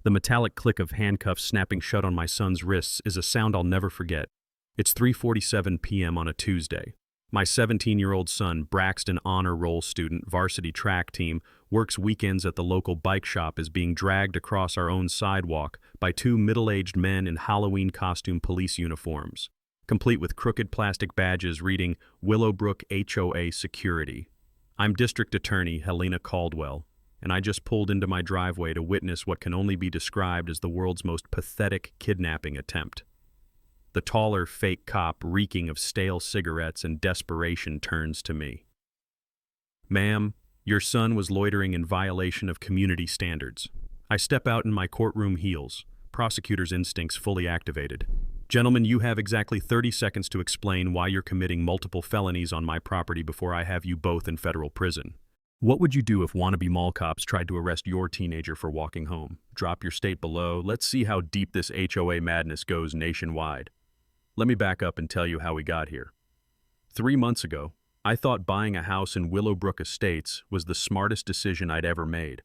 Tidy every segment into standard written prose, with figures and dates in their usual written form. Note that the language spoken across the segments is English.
The metallic click of handcuffs snapping shut on my son's wrists is a sound I'll never forget. It's 3:47 p.m. on a Tuesday. My 17-year-old son, Braxton honor roll student, varsity track team, works weekends at the local bike shop, is being dragged across our own sidewalk by two middle-aged men in Halloween costume police uniforms, complete with crooked plastic badges reading Willowbrook HOA Security. I'm District Attorney Helena Caldwell, and I just pulled into my driveway to witness what can only be described as the world's most pathetic kidnapping attempt. The taller, fake cop, reeking of stale cigarettes and desperation, turns to me. "Ma'am, your son was loitering in violation of community standards." I step out in my courtroom heels, prosecutor's instincts fully activated. "Gentlemen, you have exactly 30 seconds to explain why you're committing multiple felonies on my property before I have you both in federal prison. What would you do if wannabe mall cops tried to arrest your teenager for walking home? Drop your state below. Let's see how deep this HOA madness goes nationwide. Let me back up and tell you how we got here. 3 months ago, I thought buying a house in Willowbrook Estates was the smartest decision I'd ever made.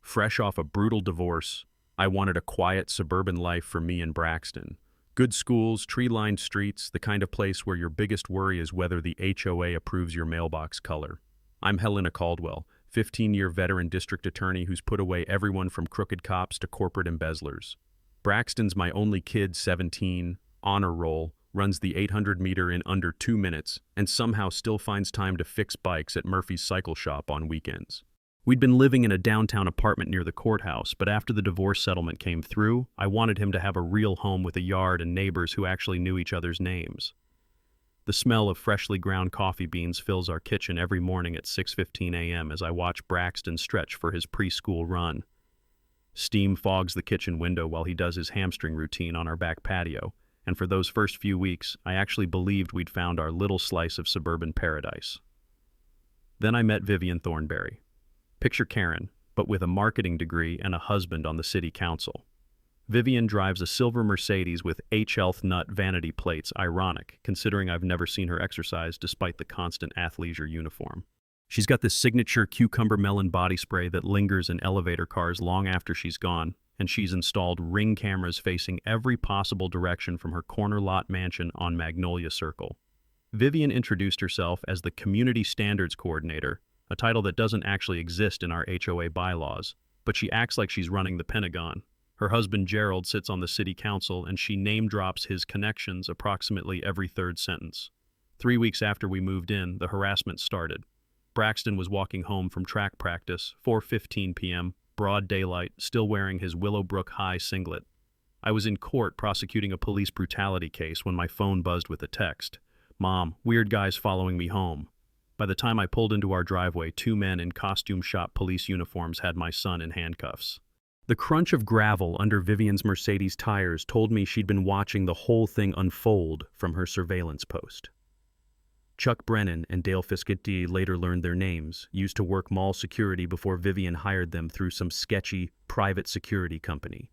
Fresh off a brutal divorce, I wanted a quiet suburban life for me and Braxton. Good schools, tree-lined streets, the kind of place where your biggest worry is whether the HOA approves your mailbox color. I'm Helena Caldwell, 15-year veteran district attorney who's put away everyone from crooked cops to corporate embezzlers. Braxton's my only kid, 17, honor roll, runs the 800-meter in under 2 minutes, and somehow still finds time to fix bikes at Murphy's Cycle Shop on weekends. We'd been living in a downtown apartment near the courthouse, but after the divorce settlement came through, I wanted him to have a real home with a yard and neighbors who actually knew each other's names. The smell of freshly ground coffee beans fills our kitchen every morning at 6:15 a.m. as I watch Braxton stretch for his preschool run. Steam fogs the kitchen window while he does his hamstring routine on our back patio, and for those first few weeks, I actually believed we'd found our little slice of suburban paradise. Then I met Vivian Thornberry. Picture Karen, but with a marketing degree and a husband on the city council. Vivian drives a silver Mercedes with H-Health nut vanity plates, ironic, considering I've never seen her exercise despite the constant athleisure uniform. She's got this signature cucumber melon body spray that lingers in elevator cars long after she's gone, and she's installed Ring cameras facing every possible direction from her corner lot mansion on Magnolia Circle. Vivian introduced herself as the Community Standards Coordinator, a title that doesn't actually exist in our HOA bylaws, but she acts like she's running the Pentagon. Her husband Gerald sits on the city council, and she name-drops his connections approximately every third sentence. 3 weeks after we moved in, the harassment started. Braxton was walking home from track practice, 4:15 p.m., broad daylight, still wearing his Willowbrook High singlet. I was in court prosecuting a police brutality case when my phone buzzed with a text. "Mom, weird guys following me home." By the time I pulled into our driveway, 2 men in costume shop police uniforms had my son in handcuffs. The crunch of gravel under Vivian's Mercedes tires told me she'd been watching the whole thing unfold from her surveillance post. Chuck Brennan and Dale Fisketti later learned their names, used to work mall security before Vivian hired them through some sketchy private security company.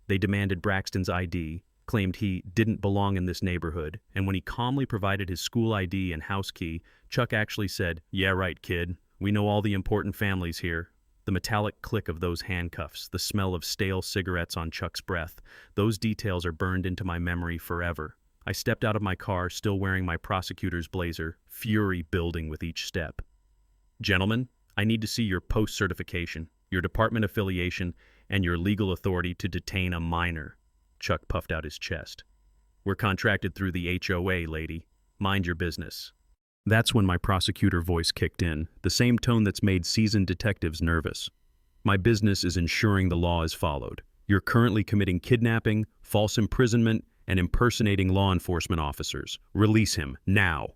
They demanded Braxton's ID, claimed he didn't belong in this neighborhood, and when he calmly provided his school ID and house key, Chuck actually said, "Yeah, right, kid. We know all the important families here." The metallic click of those handcuffs, the smell of stale cigarettes on Chuck's breath, those details are burned into my memory forever. I stepped out of my car, still wearing my prosecutor's blazer, fury building with each step. "Gentlemen, I need to see your post-certification, your department affiliation, and your legal authority to detain a minor." Chuck puffed out his chest. "We're contracted through the HOA, lady. Mind your business." That's when my prosecutor voice kicked in, the same tone that's made seasoned detectives nervous. "My business is ensuring the law is followed. You're currently committing kidnapping, false imprisonment, and impersonating law enforcement officers. Release him, now."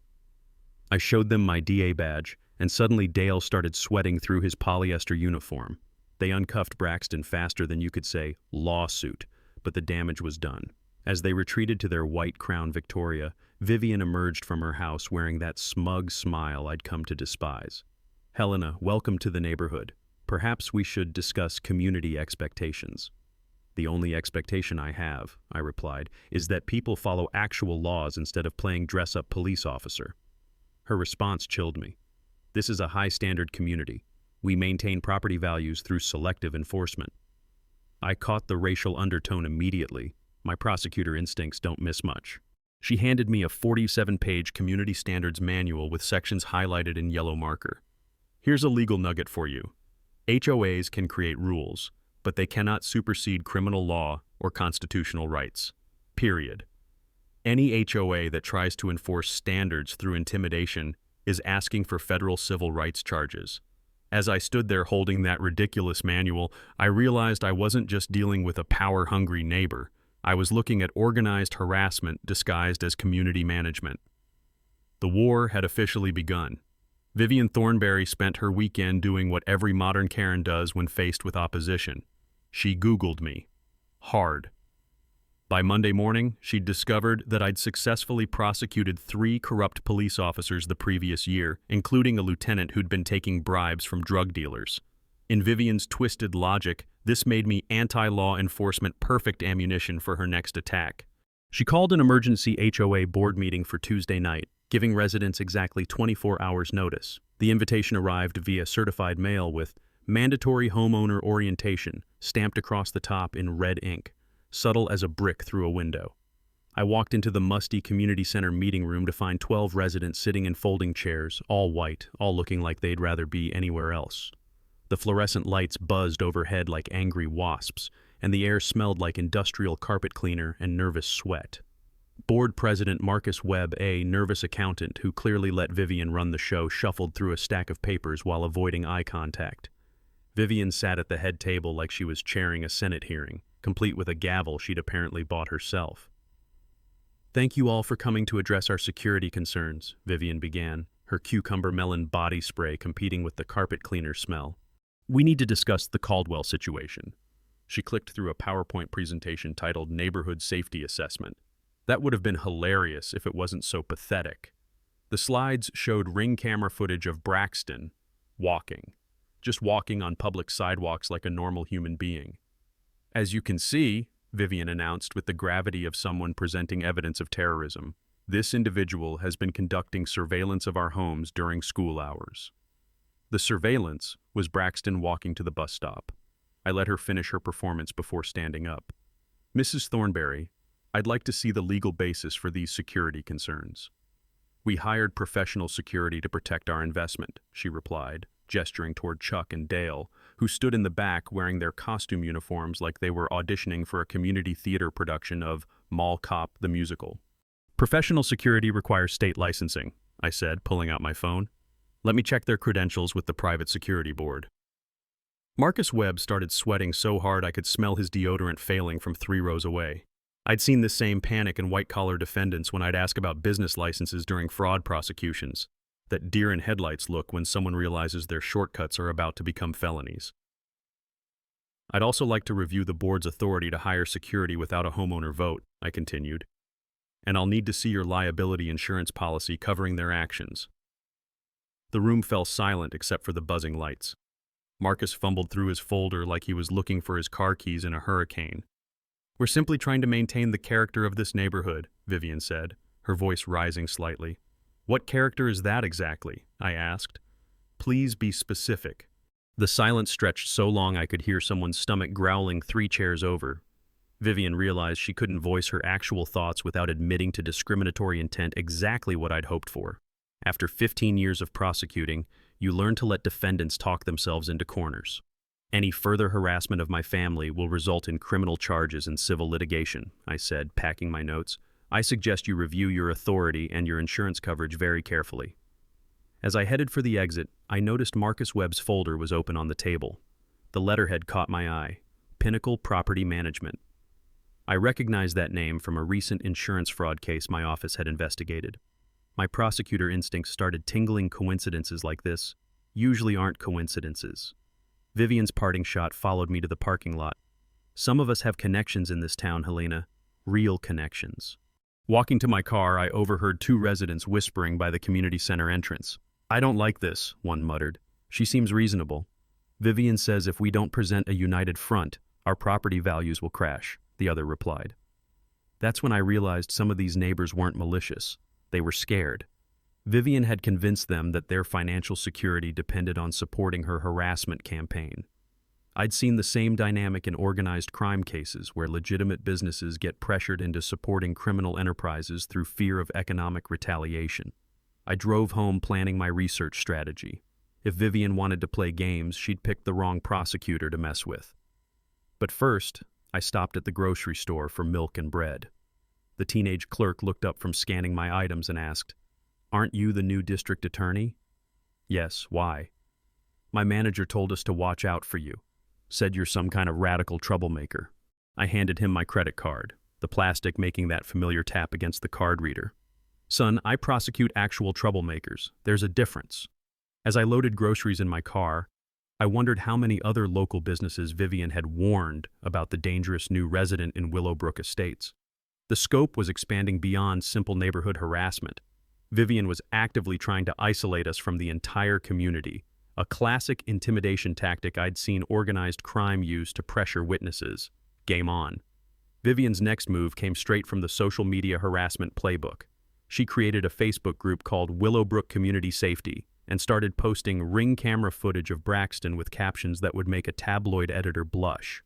I showed them my DA badge, and suddenly Dale started sweating through his polyester uniform. They uncuffed Braxton faster than you could say lawsuit, but the damage was done. As they retreated to their white Crown Victoria, Vivian emerged from her house wearing that smug smile I'd come to despise. "Helena, welcome to the neighborhood. Perhaps we should discuss community expectations." "The only expectation I have," I replied, "is that people follow actual laws instead of playing dress-up police officer." Her response chilled me. "This is a high-standard community. We maintain property values through selective enforcement." I caught the racial undertone immediately. My prosecutor instincts don't miss much. She handed me a 47-page community standards manual with sections highlighted in yellow marker. Here's a legal nugget for you. HOAs can create rules, but they cannot supersede criminal law or constitutional rights. Period. Any HOA that tries to enforce standards through intimidation is asking for federal civil rights charges. As I stood there holding that ridiculous manual, I realized I wasn't just dealing with a power-hungry neighbor. I was looking at organized harassment disguised as community management. The war had officially begun. Vivian Thornberry spent her weekend doing what every modern Karen does when faced with opposition. She Googled me. Hard. By Monday morning, she'd discovered that I'd successfully prosecuted 3 corrupt police officers the previous year, including a lieutenant who'd been taking bribes from drug dealers. In Vivian's twisted logic, this made me anti-law enforcement perfect ammunition for her next attack. She called an emergency HOA board meeting for Tuesday night, giving residents exactly 24 hours notice. The invitation arrived via certified mail with mandatory homeowner orientation stamped across the top in red ink, subtle as a brick through a window. I walked into the musty community center meeting room to find 12 residents sitting in folding chairs, all white, all looking like they'd rather be anywhere else. The fluorescent lights buzzed overhead like angry wasps, and the air smelled like industrial carpet cleaner and nervous sweat. Board President Marcus Webb, a nervous accountant who clearly let Vivian run the show, shuffled through a stack of papers while avoiding eye contact. Vivian sat at the head table like she was chairing a Senate hearing, complete with a gavel she'd apparently bought herself. "Thank you all for coming to address our security concerns," Vivian began, her cucumber melon body spray competing with the carpet cleaner smell. "We need to discuss the Caldwell situation." She clicked through a PowerPoint presentation titled Neighborhood Safety Assessment. That would have been hilarious if it wasn't so pathetic. The slides showed ring camera footage of Braxton walking, just walking on public sidewalks like a normal human being. "As you can see," Vivian announced with the gravity of someone presenting evidence of terrorism, "this individual has been conducting surveillance of our homes during school hours." The surveillance was Braxton walking to the bus stop. I let her finish her performance before standing up. "Mrs. Thornberry, I'd like to see the legal basis for these security concerns." "We hired professional security to protect our investment," she replied, gesturing toward Chuck and Dale, who stood in the back wearing their costume uniforms like they were auditioning for a community theater production of Mall Cop the Musical. "Professional security requires state licensing," I said, pulling out my phone. "Let me check their credentials with the private security board." Marcus Webb started sweating so hard I could smell his deodorant failing from 3 rows away. I'd seen this same panic in white-collar defendants when I'd ask about business licenses during fraud prosecutions. That deer in headlights look when someone realizes their shortcuts are about to become felonies. "I'd also like to review the board's authority to hire security without a homeowner vote," I continued. "And I'll need to see your liability insurance policy covering their actions." The room fell silent except for the buzzing lights. Marcus fumbled through his folder like he was looking for his car keys in a hurricane. "We're simply trying to maintain the character of this neighborhood," Vivian said, her voice rising slightly. "What character is that exactly?" I asked. "Please be specific." The silence stretched so long I could hear someone's stomach growling 3 chairs over. Vivian realized she couldn't voice her actual thoughts without admitting to discriminatory intent exactly what I'd hoped for. After 15 years of prosecuting, you learn to let defendants talk themselves into corners. "Any further harassment of my family will result in criminal charges and civil litigation," I said, packing my notes. "I suggest you review your authority and your insurance coverage very carefully." As I headed for the exit, I noticed Marcus Webb's folder was open on the table. The letterhead caught my eye: Pinnacle Property Management. I recognized that name from a recent insurance fraud case my office had investigated. My prosecutor instincts started tingling. Coincidences like this usually aren't coincidences. Vivian's parting shot followed me to the parking lot. "Some of us have connections in this town, Helena. Real connections." Walking to my car, I overheard 2 residents whispering by the community center entrance. "I don't like this," one muttered. "She seems reasonable." "Vivian says if we don't present a united front, our property values will crash," the other replied. That's when I realized some of these neighbors weren't malicious. They were scared. Vivian had convinced them that their financial security depended on supporting her harassment campaign. I'd seen the same dynamic in organized crime cases where legitimate businesses get pressured into supporting criminal enterprises through fear of economic retaliation. I drove home planning my research strategy. If Vivian wanted to play games, she'd pick the wrong prosecutor to mess with. But first, I stopped at the grocery store for milk and bread. The teenage clerk looked up from scanning my items and asked, "Aren't you the new district attorney?" "Yes, why?" "My manager told us to watch out for you. Said you're some kind of radical troublemaker." I handed him my credit card, the plastic making that familiar tap against the card reader. "Son, I prosecute actual troublemakers. There's a difference." As I loaded groceries in my car, I wondered how many other local businesses Vivian had warned about the dangerous new resident in Willowbrook Estates. The scope was expanding beyond simple neighborhood harassment. Vivian was actively trying to isolate us from the entire community, a classic intimidation tactic I'd seen organized crime use to pressure witnesses. Game on. Vivian's next move came straight from the social media harassment playbook. She created a Facebook group called Willowbrook Community Safety and started posting ring camera footage of Braxton with captions that would make a tabloid editor blush.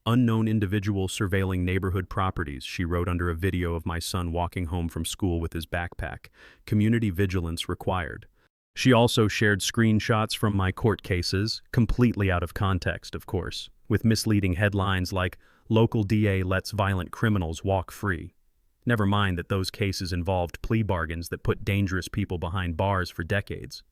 "Unknown individual surveilling neighborhood properties," she wrote under a video of my son walking home from school with his backpack. "Community vigilance required." She also shared screenshots from my court cases, completely out of context, of course, with misleading headlines like, "Local DA lets violent criminals walk free." Never mind that those cases involved plea bargains that put dangerous people behind bars for decades.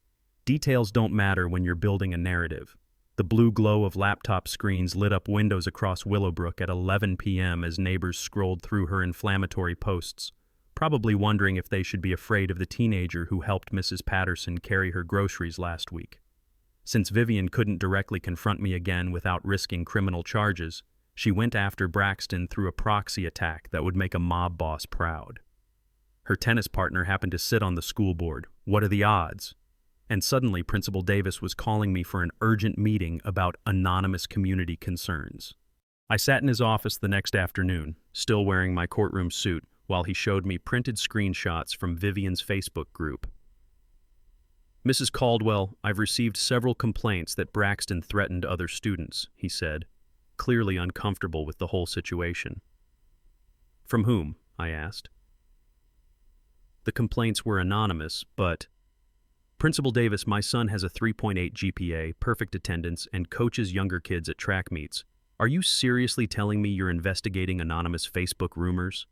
Details don't matter when you're building a narrative. The blue glow of laptop screens lit up windows across Willowbrook at 11 p.m. as neighbors scrolled through her inflammatory posts, probably wondering if they should be afraid of the teenager who helped Mrs. Patterson carry her groceries last week. Since Vivian couldn't directly confront me again without risking criminal charges, she went after Braxton through a proxy attack that would make a mob boss proud. Her tennis partner happened to sit on the school board. What are the odds? And suddenly Principal Davis was calling me for an urgent meeting about anonymous community concerns. I sat in his office the next afternoon, still wearing my courtroom suit, while he showed me printed screenshots from Vivian's Facebook group. "Mrs. Caldwell, I've received several complaints that Braxton threatened other students," he said, clearly uncomfortable with the whole situation. "From whom?" I asked. The complaints were anonymous, but... "Principal Davis, my son has a 3.8 GPA, perfect attendance, and coaches younger kids at track meets. Are you seriously telling me you're investigating anonymous Facebook rumors?"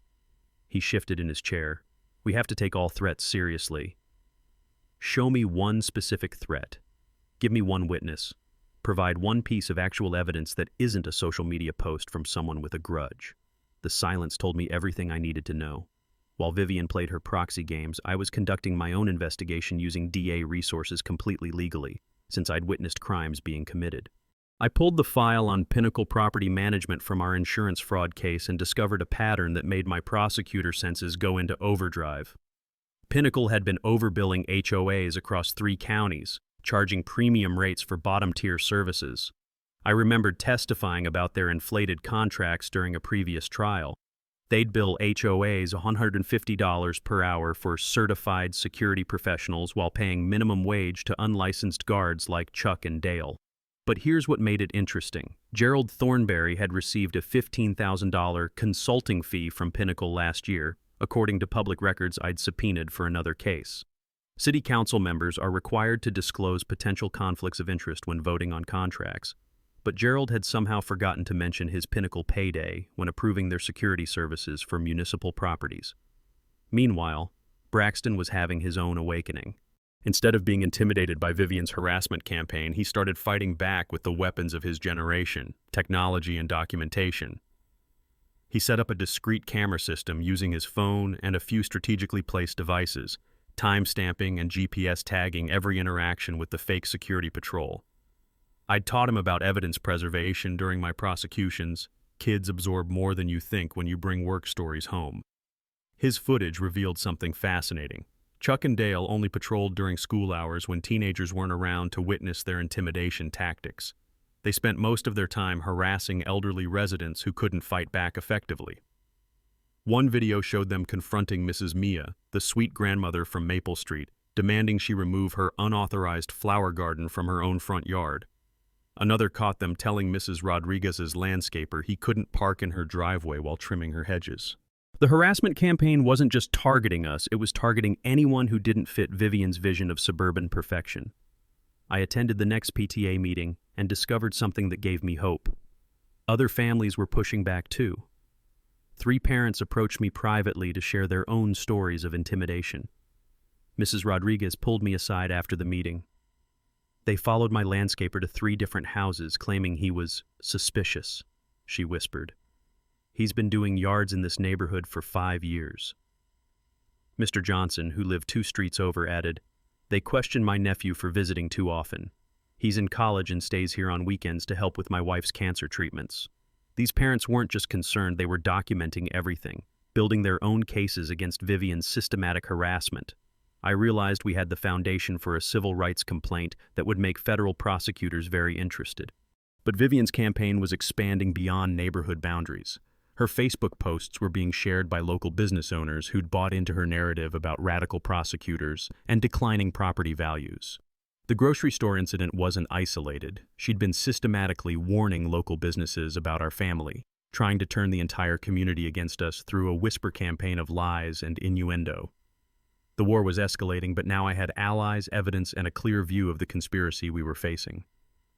He shifted in his chair. "We have to take all threats seriously." "Show me one specific threat. Give me one witness. Provide one piece of actual evidence that isn't a social media post from someone with a grudge." The silence told me everything I needed to know. While Vivian played her proxy games, I was conducting my own investigation using DA resources completely legally, since I'd witnessed crimes being committed. I pulled the file on Pinnacle Property Management from our insurance fraud case and discovered a pattern that made my prosecutor senses go into overdrive. Pinnacle had been overbilling HOAs across 3 counties, charging premium rates for bottom-tier services. I remembered testifying about their inflated contracts during a previous trial. They'd bill HOAs $150 per hour for certified security professionals while paying minimum wage to unlicensed guards like Chuck and Dale. But here's what made it interesting. Gerald Thornberry had received a $15,000 consulting fee from Pinnacle last year, according to public records I'd subpoenaed for another case. City council members are required to disclose potential conflicts of interest when voting on contracts, but Gerald had somehow forgotten to mention his Pinnacle payday when approving their security services for municipal properties. Meanwhile, Braxton was having his own awakening. Instead of being intimidated by Vivian's harassment campaign, he started fighting back with the weapons of his generation, technology and documentation. He set up a discrete camera system using his phone and a few strategically placed devices, time-stamping and GPS tagging every interaction with the fake security patrol. I'd taught him about evidence preservation during my prosecutions. Kids absorb more than you think when you bring work stories home. His footage revealed something fascinating. Chuck and Dale only patrolled during school hours when teenagers weren't around to witness their intimidation tactics. They spent most of their time harassing elderly residents who couldn't fight back effectively. One video showed them confronting Mrs. Mia, the sweet grandmother from Maple Street, demanding she remove her unauthorized flower garden from her own front yard. Another caught them telling Mrs. Rodriguez's landscaper he couldn't park in her driveway while trimming her hedges. The harassment campaign wasn't just targeting us, it was targeting anyone who didn't fit Vivian's vision of suburban perfection. I attended the next PTA meeting and discovered something that gave me hope. Other families were pushing back too. 3 parents approached me privately to share their own stories of intimidation. Mrs. Rodriguez pulled me aside after the meeting. They followed my landscaper to 3 different houses, claiming he was suspicious, she whispered. He's been doing yards in this neighborhood for 5 years. Mr. Johnson, who lived 2 streets over, added, "They question my nephew for visiting too often. He's in college and stays here on weekends to help with my wife's cancer treatments." These parents weren't just concerned, they were documenting everything, building their own cases against Vivian's systematic harassment. I realized we had the foundation for a civil rights complaint that would make federal prosecutors very interested. But Vivian's campaign was expanding beyond neighborhood boundaries. Her Facebook posts were being shared by local business owners who'd bought into her narrative about radical prosecutors and declining property values. The grocery store incident wasn't isolated. She'd been systematically warning local businesses about our family, trying to turn the entire community against us through a whisper campaign of lies and innuendo. The war was escalating, but now I had allies, evidence, and a clear view of the conspiracy we were facing.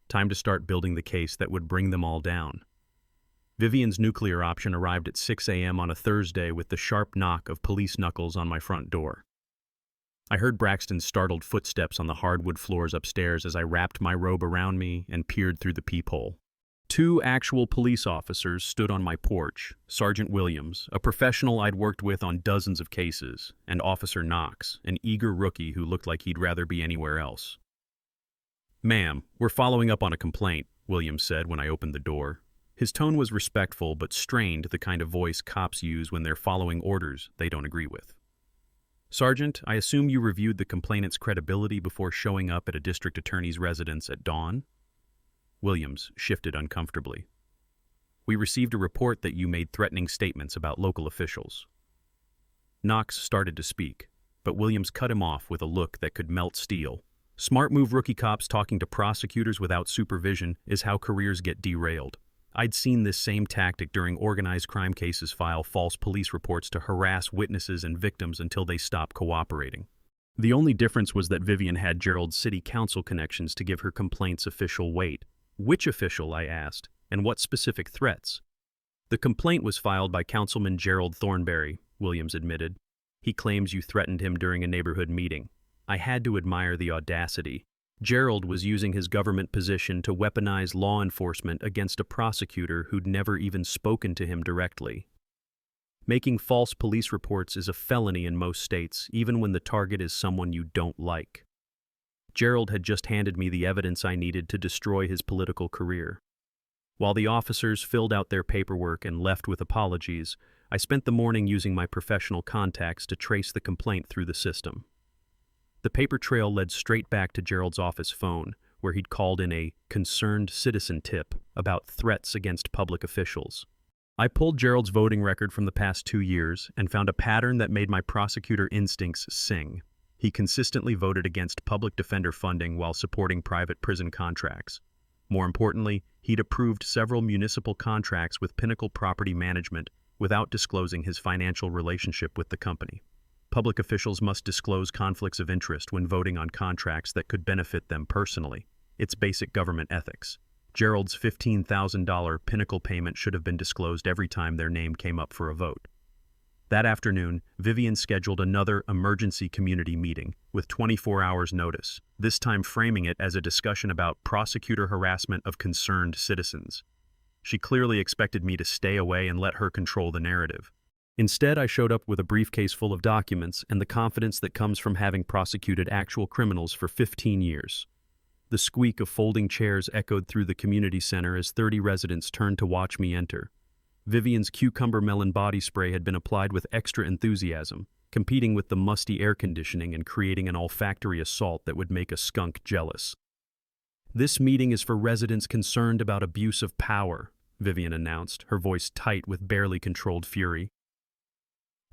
Time to start building the case that would bring them all down. Vivian's nuclear option arrived at 6 a.m. on a Thursday with the sharp knock of police knuckles on my front door. I heard Braxton's startled footsteps on the hardwood floors upstairs as I wrapped my robe around me and peered through the peephole. 2 actual police officers stood on my porch, Sergeant Williams, a professional I'd worked with on dozens of cases, and Officer Knox, an eager rookie who looked like he'd rather be anywhere else. "Ma'am, we're following up on a complaint," Williams said when I opened the door. His tone was respectful but strained, the kind of voice cops use when they're following orders they don't agree with. "Sergeant, I assume you reviewed the complainant's credibility before showing up at a district attorney's residence at dawn?" Williams shifted uncomfortably. "We received a report that you made threatening statements about local officials." Knox started to speak, but Williams cut him off with a look that could melt steel. Smart move. Rookie cops talking to prosecutors without supervision is how careers get derailed. I'd seen this same tactic during organized crime cases: file false police reports to harass witnesses and victims until they stopped cooperating. The only difference was that Vivian had Gerald's city council connections to give her complaints official weight. "Which official?" I asked, "and what specific threats?" "The complaint was filed by Councilman Gerald Thornberry," Williams admitted. "He claims you threatened him during a neighborhood meeting." I had to admire the audacity. Gerald was using his government position to weaponize law enforcement against a prosecutor who'd never even spoken to him directly. Making false police reports is a felony in most states, even when the target is someone you don't like. Gerald had just handed me the evidence I needed to destroy his political career. While the officers filled out their paperwork and left with apologies, I spent the morning using my professional contacts to trace the complaint through the system. The paper trail led straight back to Gerald's office phone, where he'd called in a concerned citizen tip about threats against public officials. I pulled Gerald's voting record from the past 2 years and found a pattern that made my prosecutor instincts sing. He consistently voted against public defender funding while supporting private prison contracts. More importantly, he'd approved several municipal contracts with Pinnacle Property Management without disclosing his financial relationship with the company. Public officials must disclose conflicts of interest when voting on contracts that could benefit them personally. It's basic government ethics. Gerald's $15,000 Pinnacle payment should have been disclosed every time their name came up for a vote. That afternoon, Vivian scheduled another emergency community meeting with 24 hours notice, this time framing it as a discussion about prosecutor harassment of concerned citizens. She clearly expected me to stay away and let her control the narrative. Instead, I showed up with a briefcase full of documents and the confidence that comes from having prosecuted actual criminals for 15 years. The squeak of folding chairs echoed through the community center as 30 residents turned to watch me enter. Vivian's cucumber melon body spray had been applied with extra enthusiasm, competing with the musty air conditioning and creating an olfactory assault that would make a skunk jealous. "This meeting is for residents concerned about abuse of power," Vivian announced, her voice tight with barely controlled fury.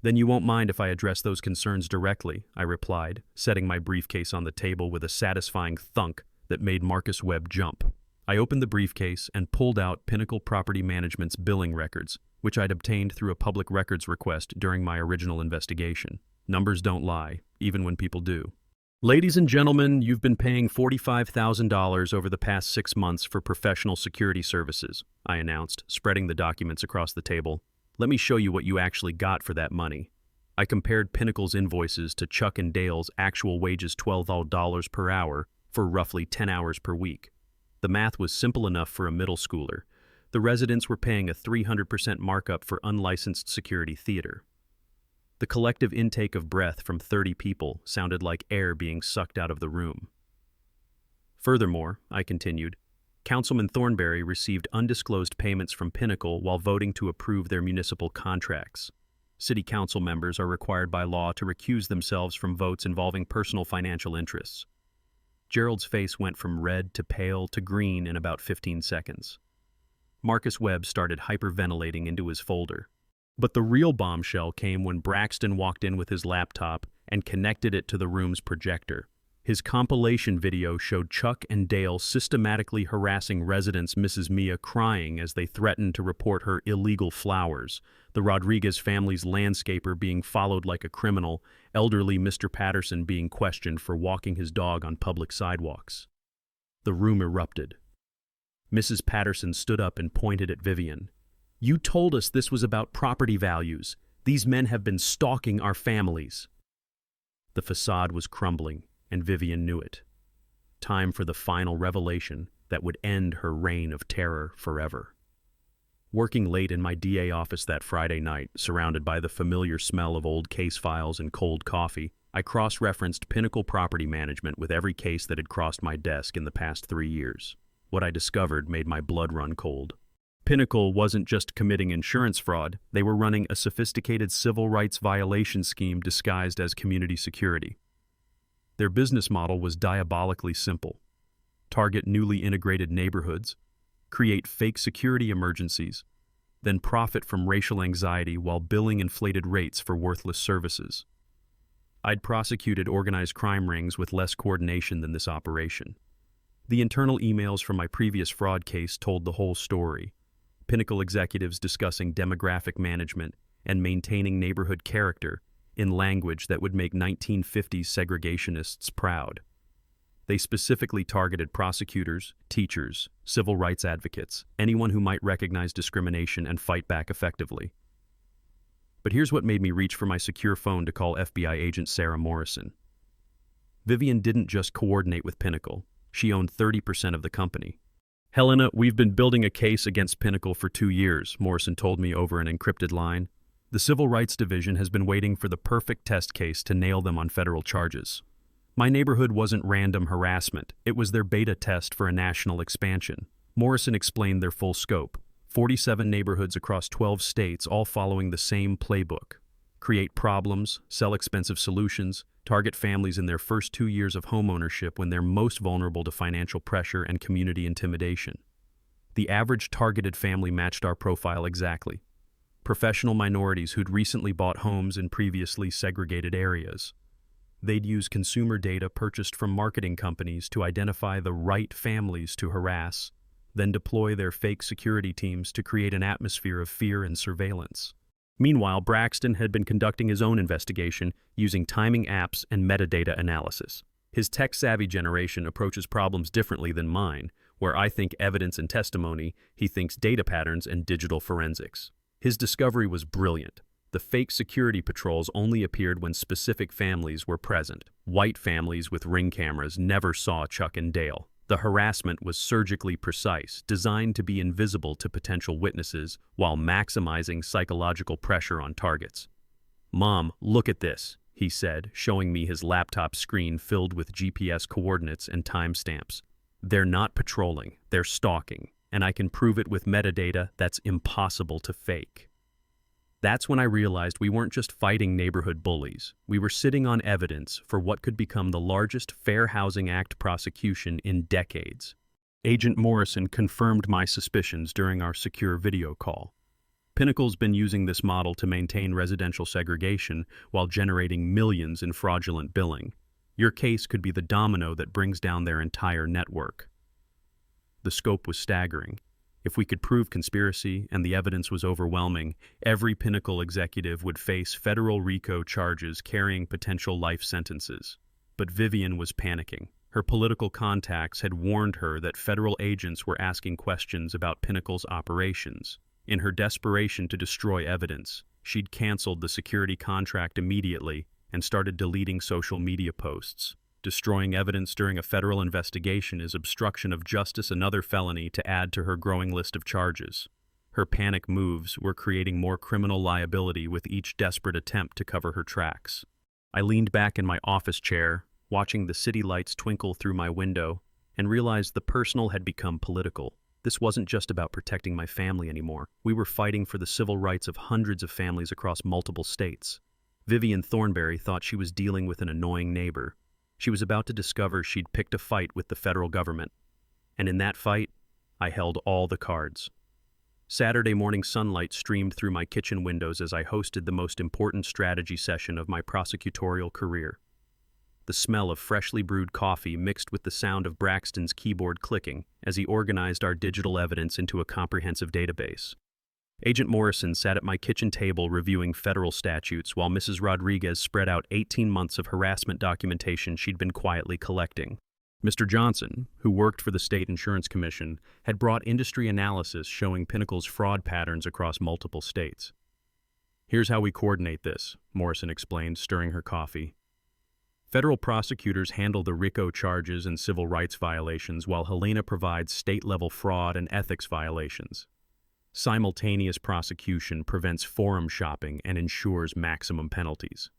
"Then you won't mind if I address those concerns directly," I replied, setting my briefcase on the table with a satisfying thunk that made Marcus Webb jump. I opened the briefcase and pulled out Pinnacle Property Management's billing records, which I'd obtained through a public records request during my original investigation. Numbers don't lie, even when people do. Ladies and gentlemen, you've been paying $45,000 over the past 6 months for professional security services, I announced, spreading the documents across the table. Let me show you what you actually got for that money. I compared Pinnacle's invoices to Chuck and Dale's actual wages, $12 per hour for roughly 10 hours per week. The math was simple enough for a middle schooler. The residents were paying a 300% markup for unlicensed security theater. The collective intake of breath from 30 people sounded like air being sucked out of the room. Furthermore, I continued, Councilman Thornberry received undisclosed payments from Pinnacle while voting to approve their municipal contracts. City council members are required by law to recuse themselves from votes involving personal financial interests. Gerald's face went from red to pale to green in about 15 seconds. Marcus Webb started hyperventilating into his folder. But the real bombshell came when Braxton walked in with his laptop and connected it to the room's projector. His compilation video showed Chuck and Dale systematically harassing residents, Mrs. Mia crying as they threatened to report her illegal flowers, the Rodriguez family's landscaper being followed like a criminal, elderly Mr. Patterson being questioned for walking his dog on public sidewalks. The room erupted. Mrs. Patterson stood up and pointed at Vivian. You told us this was about property values. These men have been stalking our families. The facade was crumbling, and Vivian knew it. Time for the final revelation that would end her reign of terror forever. Working late in my DA office that Friday night, surrounded by the familiar smell of old case files and cold coffee, I cross-referenced Pinnacle Property Management with every case that had crossed my desk in the past 3 years. What I discovered made my blood run cold. Pinnacle wasn't just committing insurance fraud, they were running a sophisticated civil rights violation scheme disguised as community security. Their business model was diabolically simple. Target newly integrated neighborhoods, create fake security emergencies, then profit from racial anxiety while billing inflated rates for worthless services. I'd prosecuted organized crime rings with less coordination than this operation. The internal emails from my previous fraud case told the whole story. Pinnacle executives discussing demographic management and maintaining neighborhood character in language that would make 1950s segregationists proud. They specifically targeted prosecutors, teachers, civil rights advocates, anyone who might recognize discrimination and fight back effectively. But here's what made me reach for my secure phone to call FBI agent Sarah Morrison. Vivian didn't just coordinate with Pinnacle. She owned 30% of the company. Helena, we've been building a case against Pinnacle for 2 years, Morrison told me over an encrypted line. The Civil Rights Division has been waiting for the perfect test case to nail them on federal charges. My neighborhood wasn't random harassment. It was their beta test for a national expansion. Morrison explained their full scope. 47 neighborhoods across 12 states, all following the same playbook. Create problems, sell expensive solutions, target families in their first 2 years of homeownership when they're most vulnerable to financial pressure and community intimidation. The average targeted family matched our profile exactly. Professional minorities who'd recently bought homes in previously segregated areas. They'd use consumer data purchased from marketing companies to identify the right families to harass, then deploy their fake security teams to create an atmosphere of fear and surveillance. Meanwhile, Braxton had been conducting his own investigation using timing apps and metadata analysis. His tech-savvy generation approaches problems differently than mine, where I think evidence and testimony, he thinks data patterns and digital forensics. His discovery was brilliant. The fake security patrols only appeared when specific families were present. White families with ring cameras never saw Chuck and Dale. The harassment was surgically precise, designed to be invisible to potential witnesses while maximizing psychological pressure on targets. "Mom, look at this," he said, showing me his laptop screen filled with GPS coordinates and timestamps. "They're not patrolling, they're stalking, and I can prove it with metadata that's impossible to fake." That's when I realized we weren't just fighting neighborhood bullies. We were sitting on evidence for what could become the largest Fair Housing Act prosecution in decades. Agent Morrison confirmed my suspicions during our secure video call. Pinnacle's been using this model to maintain residential segregation while generating millions in fraudulent billing. Your case could be the domino that brings down their entire network. The The scope was staggering. If we could prove conspiracy, and the evidence was overwhelming, every Pinnacle executive would face federal RICO charges carrying potential life sentences. But Vivian was panicking. Her political contacts had warned her that federal agents were asking questions about Pinnacle's operations. In her desperation to destroy evidence, she'd canceled the security contract immediately and started deleting social media posts. Destroying evidence during a federal investigation is obstruction of justice, another felony to add to her growing list of charges. Her panic moves were creating more criminal liability with each desperate attempt to cover her tracks. I leaned back in my office chair, watching the city lights twinkle through my window, and realized the personal had become political. This wasn't just about protecting my family anymore. We were fighting for the civil rights of hundreds of families across multiple states. Vivian Thornberry thought she was dealing with an annoying neighbor. She was about to discover she'd picked a fight with the federal government. And in that fight, I held all the cards. Saturday morning sunlight streamed through my kitchen windows as I hosted the most important strategy session of my prosecutorial career. The smell of freshly brewed coffee mixed with the sound of Braxton's keyboard clicking as he organized our digital evidence into a comprehensive database. Agent Morrison sat at my kitchen table reviewing federal statutes while Mrs. Rodriguez spread out 18 months of harassment documentation she'd been quietly collecting. Mr. Johnson, who worked for the State Insurance Commission, had brought industry analysis showing Pinnacle's fraud patterns across multiple states. "Here's how we coordinate this," Morrison explained, stirring her coffee. "Federal prosecutors handle the RICO charges and civil rights violations, while Helena provides state-level fraud and ethics violations. Simultaneous prosecution prevents forum shopping and ensures maximum penalties."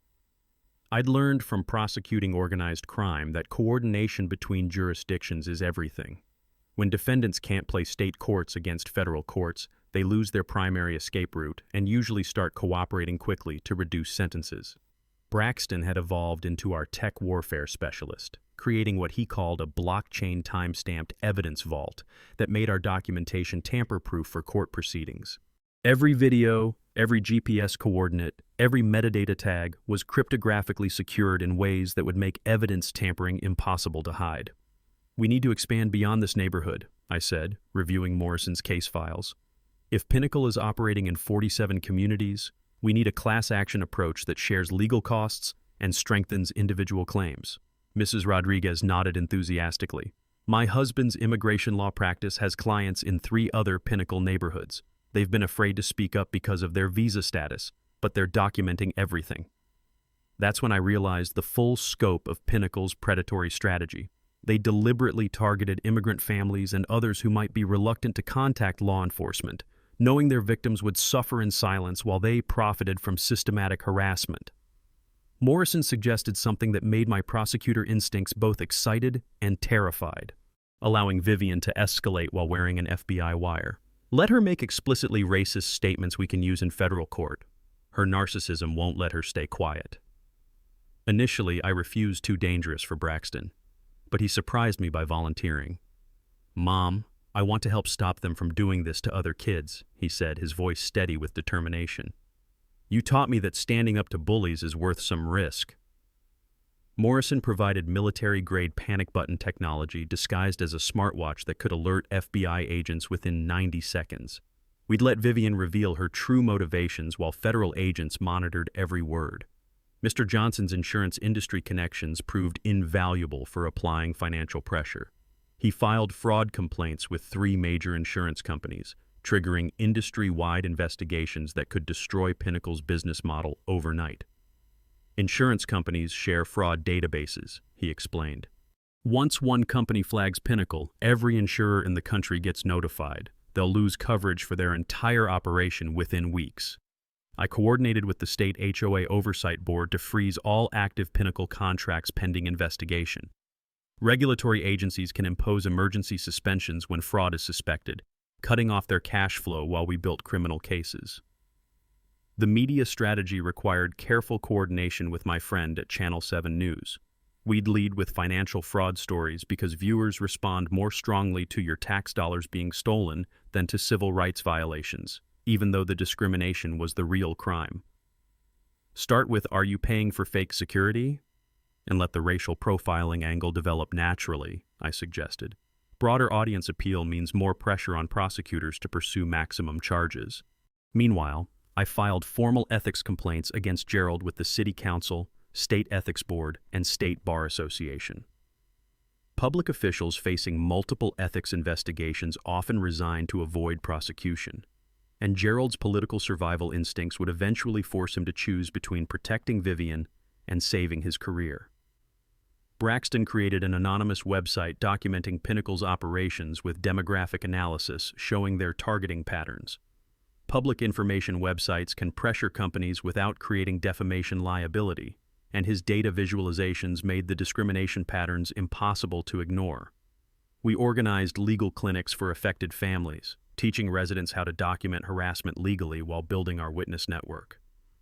I'd learned from prosecuting organized crime that coordination between jurisdictions is everything. When defendants can't play state courts against federal courts, they lose their primary escape route and usually start cooperating quickly to reduce sentences. Braxton had evolved into our tech warfare specialist, creating what he called a blockchain time-stamped evidence vault that made our documentation tamper-proof for court proceedings. Every video, every GPS coordinate, every metadata tag was cryptographically secured in ways that would make evidence tampering impossible to hide. "We need to expand beyond this neighborhood," I said, reviewing Morrison's case files. "If Pinnacle is operating in 47 communities, we need a class action approach that shares legal costs and strengthens individual claims." Mrs. Rodriguez nodded enthusiastically. "My husband's immigration law practice has clients in 3 other Pinnacle neighborhoods. They've been afraid to speak up because of their visa status, but they're documenting everything." That's when I realized the full scope of Pinnacle's predatory strategy. They deliberately targeted immigrant families and others who might be reluctant to contact law enforcement, knowing their victims would suffer in silence while they profited from systematic harassment. Morrison suggested something that made my prosecutor instincts both excited and terrified: allowing Vivian to escalate while wearing an FBI wire. Let her make explicitly racist statements we can use in federal court. Her narcissism won't let her stay quiet. Initially, I refused too dangerous for Braxton, but he surprised me by volunteering. "Mom, I want to help stop them from doing this to other kids," he said, his voice steady with determination. "You taught me that standing up to bullies is worth some risk." Morrison provided military-grade panic button technology disguised as a smartwatch that could alert FBI agents within 90 seconds. We'd let Vivian reveal her true motivations while federal agents monitored every word. Mr. Johnson's insurance industry connections proved invaluable for applying financial pressure. He filed fraud complaints with 3 major insurance companies, triggering industry-wide investigations that could destroy Pinnacle's business model overnight. "Insurance companies share fraud databases," he explained. "Once one company flags Pinnacle, every insurer in the country gets notified. They'll lose coverage for their entire operation within weeks." I coordinated with the state HOA Oversight Board to freeze all active Pinnacle contracts pending investigation. Regulatory agencies can impose emergency suspensions when fraud is suspected, cutting off their cash flow while we built criminal cases. The media strategy required careful coordination with my friend at Channel 7 News. We'd lead with financial fraud stories because viewers respond more strongly to your tax dollars being stolen than to civil rights violations, even though the discrimination was the real crime. Start with "Are you paying for fake security?" and let the racial profiling angle develop naturally, I suggested. Broader audience appeal means more pressure on prosecutors to pursue maximum charges. Meanwhile, I filed formal ethics complaints against Gerald with the City Council, State Ethics Board, and State Bar Association. Public officials facing multiple ethics investigations often resign to avoid prosecution, and Gerald's political survival instincts would eventually force him to choose between protecting Vivian and saving his career. Braxton created an anonymous website documenting Pinnacle's operations with demographic analysis showing their targeting patterns. Public information websites can pressure companies without creating defamation liability, and his data visualizations made the discrimination patterns impossible to ignore. We organized legal clinics for affected families, teaching residents how to document harassment legally while building our witness network.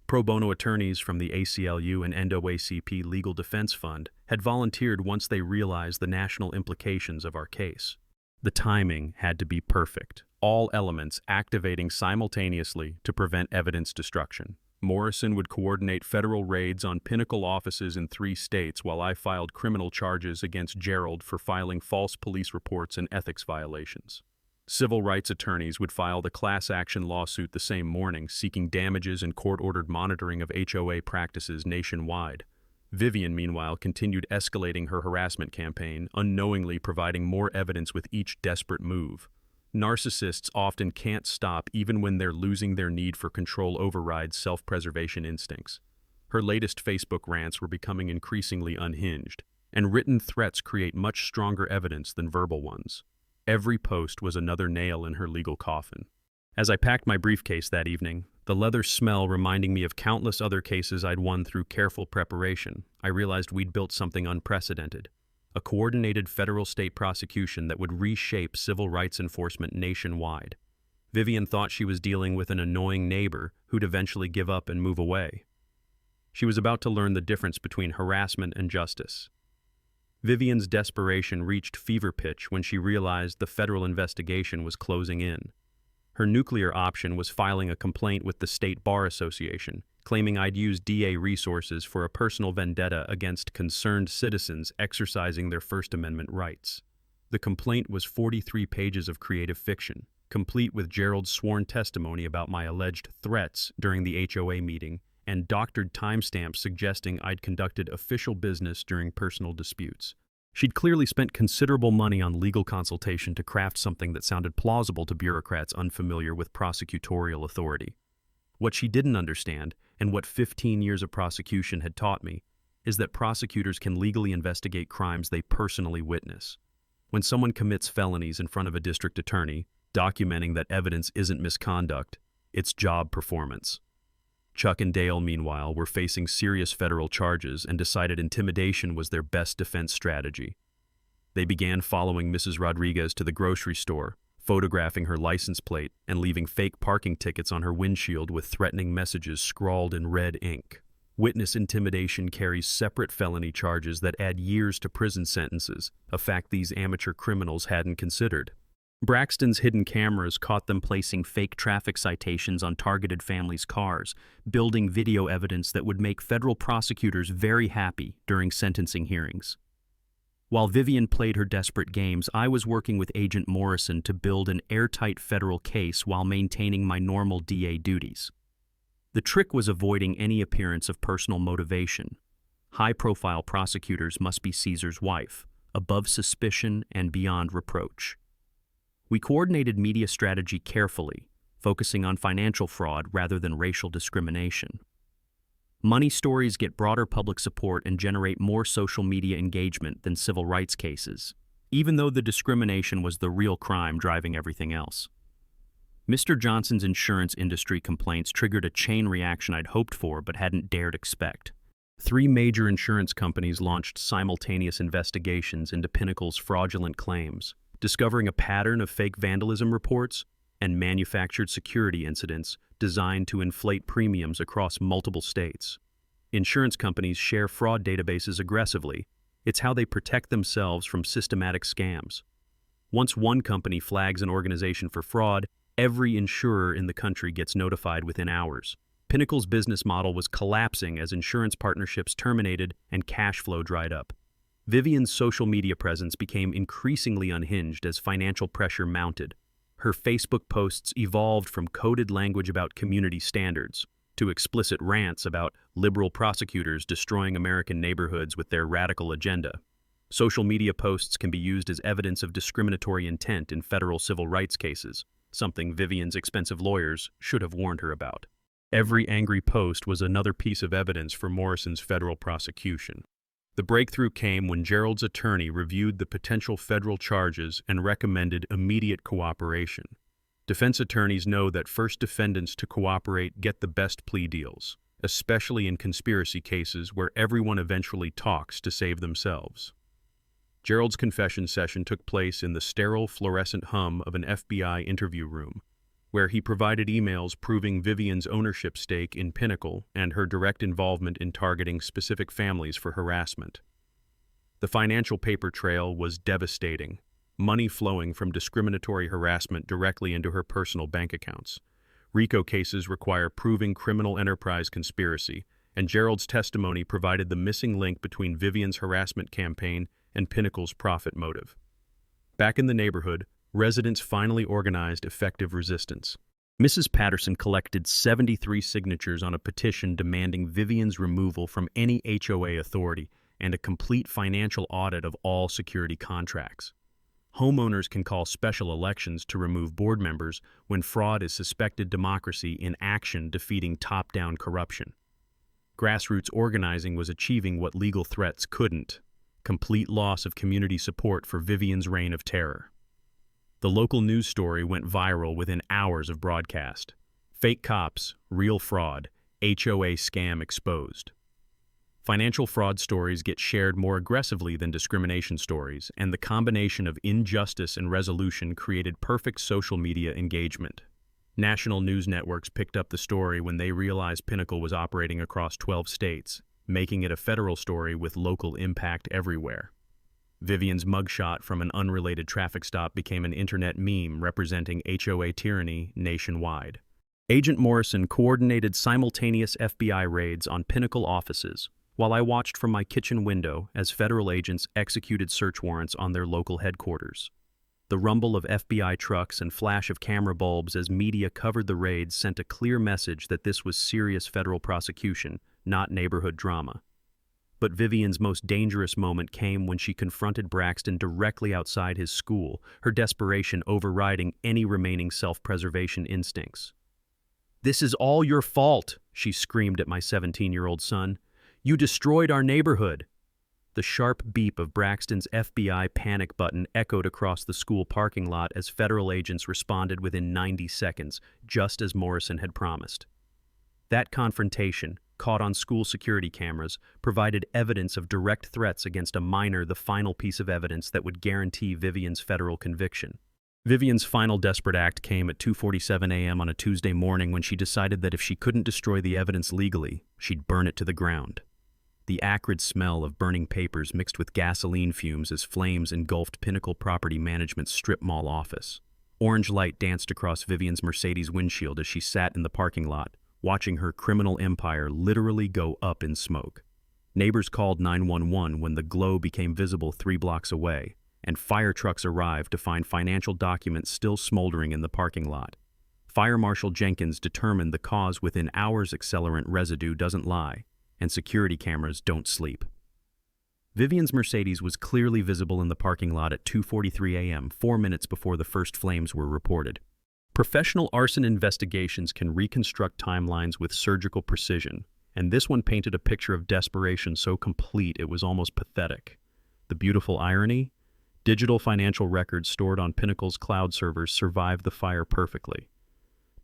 Pro bono attorneys from the ACLU and NAACP Legal Defense Fund had volunteered once they realized the national implications of our case. The timing had to be perfect, all elements activating simultaneously to prevent evidence destruction. Morrison would coordinate federal raids on Pinnacle offices in 3 states while I filed criminal charges against Gerald for filing false police reports and ethics violations. Civil rights attorneys would file the class action lawsuit the same morning, seeking damages and court-ordered monitoring of HOA practices nationwide. Vivian, meanwhile, continued escalating her harassment campaign, unknowingly providing more evidence with each desperate move. Narcissists often can't stop even when they're losing their need for control overrides self-preservation instincts. Her latest Facebook rants were becoming increasingly unhinged, and written threats create much stronger evidence than verbal ones. Every post was another nail in her legal coffin. As I packed my briefcase that evening, the leather smell reminding me of countless other cases I'd won through careful preparation, I realized we'd built something unprecedented. A coordinated federal-state prosecution that would reshape civil rights enforcement nationwide. Vivian thought she was dealing with an annoying neighbor who'd eventually give up and move away. She was about to learn the difference between harassment and justice. Vivian's desperation reached fever pitch when she realized the federal investigation was closing in. Her nuclear option was filing a complaint with the State Bar Association, claiming I'd used DA resources for a personal vendetta against concerned citizens exercising their First Amendment rights. The complaint was 43 pages of creative fiction, complete with Gerald's sworn testimony about my alleged threats during the HOA meeting and doctored timestamps suggesting I'd conducted official business during personal disputes. She'd clearly spent considerable money on legal consultation to craft something that sounded plausible to bureaucrats unfamiliar with prosecutorial authority. What she didn't understand, and what 15 years of prosecution had taught me, is that prosecutors can legally investigate crimes they personally witness. When someone commits felonies in front of a district attorney, documenting that evidence isn't misconduct, it's job performance. Chuck and Dale, meanwhile, were facing serious federal charges and decided intimidation was their best defense strategy. They began following Mrs. Rodriguez to the grocery store, photographing her license plate and leaving fake parking tickets on her windshield with threatening messages scrawled in red ink. Witness intimidation carries separate felony charges that add years to prison sentences, a fact these amateur criminals hadn't considered. Braxton's hidden cameras caught them placing fake traffic citations on targeted families' cars, building video evidence that would make federal prosecutors very happy during sentencing hearings. While Vivian played her desperate games, I was working with Agent Morrison to build an airtight federal case while maintaining my normal DA duties. The trick was avoiding any appearance of personal motivation. High-profile prosecutors must be Caesar's wife, above suspicion and beyond reproach. We coordinated media strategy carefully, focusing on financial fraud rather than racial discrimination. Money stories get broader public support and generate more social media engagement than civil rights cases, even though the discrimination was the real crime driving everything else. Mr. Johnson's insurance industry complaints triggered a chain reaction I'd hoped for but hadn't dared expect. 3 major insurance companies launched simultaneous investigations into Pinnacle's fraudulent claims, discovering a pattern of fake vandalism reports and manufactured security incidents designed to inflate premiums across multiple states. Insurance companies share fraud databases aggressively. It's how they protect themselves from systematic scams. Once one company flags an organization for fraud, every insurer in the country gets notified within hours. Pinnacle's business model was collapsing as insurance partnerships terminated and cash flow dried up. Vivian's social media presence became increasingly unhinged as financial pressure mounted. Her Facebook posts evolved from coded language about community standards to explicit rants about liberal prosecutors destroying American neighborhoods with their radical agenda. Social media posts can be used as evidence of discriminatory intent in federal civil rights cases, something Vivian's expensive lawyers should have warned her about. Every angry post was another piece of evidence for Morrison's federal prosecution. The breakthrough came when Gerald's attorney reviewed the potential federal charges and recommended immediate cooperation. Defense attorneys know that first defendants to cooperate get the best plea deals, especially in conspiracy cases where everyone eventually talks to save themselves. Gerald's confession session took place in the sterile fluorescent hum of an FBI interview room, where he provided emails proving Vivian's ownership stake in Pinnacle and her direct involvement in targeting specific families for harassment. The financial paper trail was devastating, money flowing from discriminatory harassment directly into her personal bank accounts. RICO cases require proving criminal enterprise conspiracy, and Gerald's testimony provided the missing link between Vivian's harassment campaign and Pinnacle's profit motive. Back in the neighborhood, residents finally organized effective resistance. Mrs. Patterson collected 73 signatures on a petition demanding Vivian's removal from any HOA authority and a complete financial audit of all security contracts. Homeowners can call special elections to remove board members when fraud is suspected democracy in action defeating top-down corruption. Grassroots organizing was achieving what legal threats couldn't: complete loss of community support for Vivian's reign of terror. The local news story went viral within hours of broadcast. Fake cops, real fraud, HOA scam exposed. Financial fraud stories get shared more aggressively than discrimination stories, and the combination of injustice and resolution created perfect social media engagement. National news networks picked up the story when they realized Pinnacle was operating across 12 states, making it a federal story with local impact everywhere. Vivian's mugshot from an unrelated traffic stop became an internet meme representing HOA tyranny nationwide. Agent Morrison coordinated simultaneous FBI raids on Pinnacle offices, while I watched from my kitchen window as federal agents executed search warrants on their local headquarters. The rumble of FBI trucks and flash of camera bulbs as media covered the raids sent a clear message that this was serious federal prosecution, not neighborhood drama. But Vivian's most dangerous moment came when she confronted Braxton directly outside his school, her desperation overriding any remaining self-preservation instincts. "This is all your fault," she screamed at my 17-year-old son. "You destroyed our neighborhood." The sharp beep of Braxton's FBI panic button echoed across the school parking lot as federal agents responded within 90 seconds, just as Morrison had promised. That confrontation, caught on school security cameras, provided evidence of direct threats against a minor, the final piece of evidence that would guarantee Vivian's federal conviction. Vivian's final desperate act came at 2:47 a.m. on a Tuesday morning when she decided that if she couldn't destroy the evidence legally, she'd burn it to the ground. The acrid smell of burning papers mixed with gasoline fumes as flames engulfed Pinnacle Property Management's strip mall office. Orange light danced across Vivian's Mercedes windshield as she sat in the parking lot, watching her criminal empire literally go up in smoke. Neighbors called 911 when the glow became visible 3 blocks away, and fire trucks arrived to find financial documents still smoldering in the parking lot. Fire Marshal Jenkins determined the cause within hours. Accelerant residue doesn't lie, and security cameras don't sleep. Vivian's Mercedes was clearly visible in the parking lot at 2:43 a.m., 4 minutes before the first flames were reported. Professional arson investigations can reconstruct timelines with surgical precision, and this one painted a picture of desperation so complete it was almost pathetic. The beautiful irony? Digital financial records stored on Pinnacle's cloud servers survived the fire perfectly.